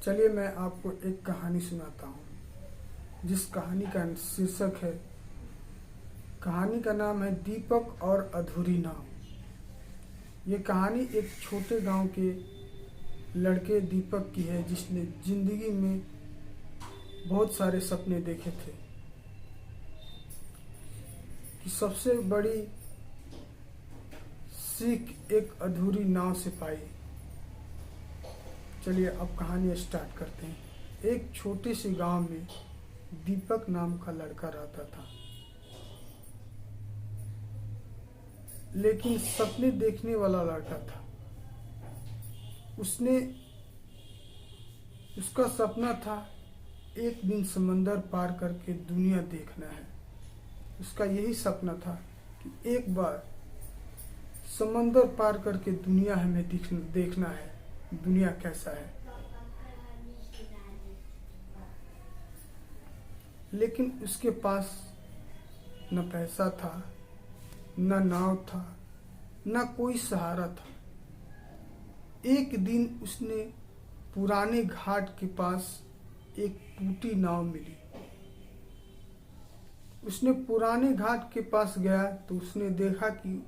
चलिए मैं आपको एक कहानी सुनाता हूँ जिस कहानी का शीर्षक है, कहानी का नाम है दीपक और अधूरी नाव। ये कहानी एक छोटे गांव के लड़के दीपक की है जिसने जिंदगी में बहुत सारे सपने देखे थे कि सबसे बड़ी सीख एक अधूरी नाव से पाई। चलिए अब कहानी स्टार्ट करते हैं। एक छोटे से गांव में दीपक नाम का लड़का रहता था, लेकिन सपने देखने वाला लड़का था। उसका सपना था एक दिन समंदर पार करके दुनिया देखना है। उसका यही सपना था कि एक बार समंदर पार करके दुनिया हमें देखना है, दुनिया कैसा है। लेकिन उसके पास न पैसा था, न नाव था, न कोई सहारा था। एक दिन उसने पुराने घाट के पास एक टूटी नाव मिली। उसने पुराने घाट के पास गया तो उसने देखा कि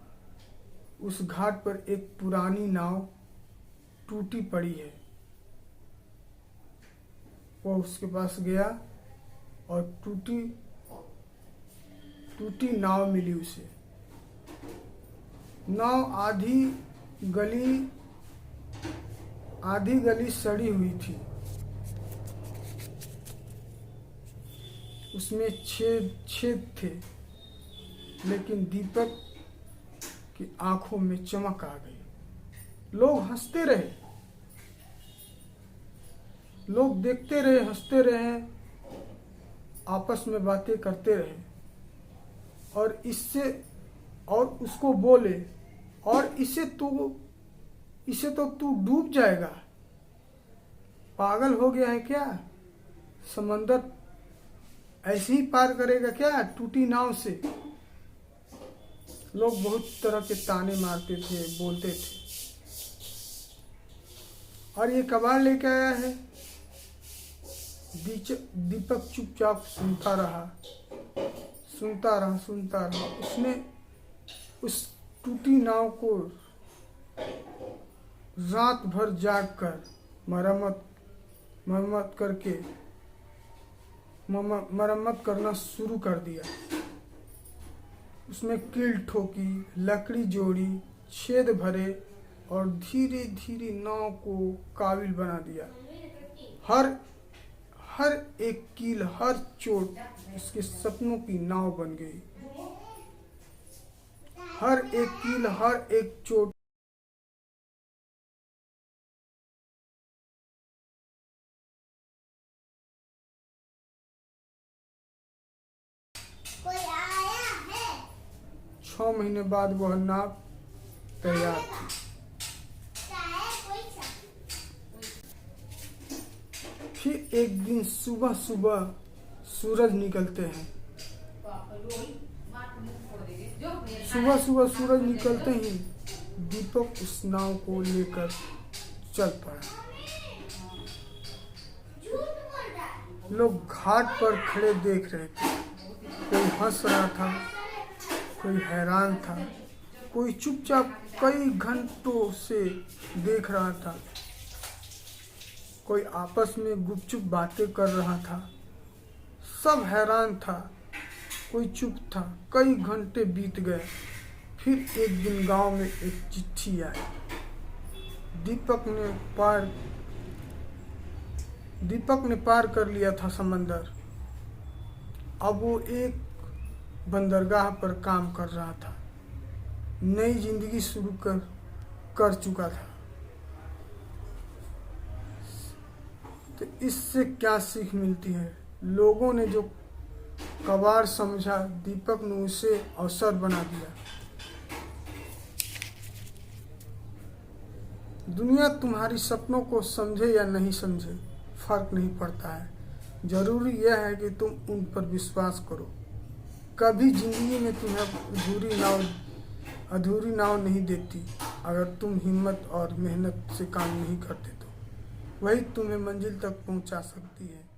उस घाट पर एक पुरानी नाव टूटी पड़ी है। वो उसके पास गया और टूटी नाव मिली उसे। नाव आधी गली सड़ी हुई थी। उसमें छेद थे, लेकिन दीपक की आंखों में चमक आ गई। लोग हंसते रहे, लोग देखते रहे, हंसते रहे, आपस में बातें करते रहे और उसको बोले, और इसे तो तू डूब जाएगा, पागल हो गया है क्या? समंदर ऐसे ही पार करेगा क्या टूटी नाव से? लोग बहुत तरह के ताने मारते थे, बोलते थे। और ये कबाड़ लेके आया है। दीपक चुपचाप सुनता रहा। उसने उस टूटी नाव को रात भर जाग कर मरम्मत करना शुरू कर दिया। उसमें कील ठोकी, लकड़ी जोड़ी, छेद भरे और धीरे धीरे नाव को काबिल बना दिया। हर एक कील, हर चोट उसके सपनों की नाव बन गई। हर एक कील, हर एक चोट कोई आया है। 6 महीने बाद वह नाव तैयार थी। फिर एक दिन सुबह सूरज निकलते हैं। सुबह सूरज निकलते ही दीपक उस नाव को लेकर चल पड़ा। लोग घाट पर खड़े देख रहे थे। कोई हंस रहा था, कोई हैरान था, कोई चुपचाप कई घंटों से देख रहा था, कोई आपस में गुपचुप बातें कर रहा था। सब हैरान था, कोई चुप था। कई घंटे बीत गए। फिर एक दिन गांव में एक चिट्ठी आई। दीपक ने पार कर लिया था समंदर। अब वो एक बंदरगाह पर काम कर रहा था। नई जिंदगी शुरू कर चुका था। तो इससे क्या सीख मिलती है? लोगों ने जो कबाड़ समझा, दीपक ने उसे अवसर बना दिया। दुनिया तुम्हारी सपनों को समझे या नहीं समझे, फर्क नहीं पड़ता है। जरूरी यह है कि तुम उन पर विश्वास करो। कभी जिंदगी में तुम्हें अधूरी नाव नहीं देती अगर तुम हिम्मत और मेहनत से काम नहीं करते तो। वही तुम्हें मंजिल तक पहुंचा सकती है।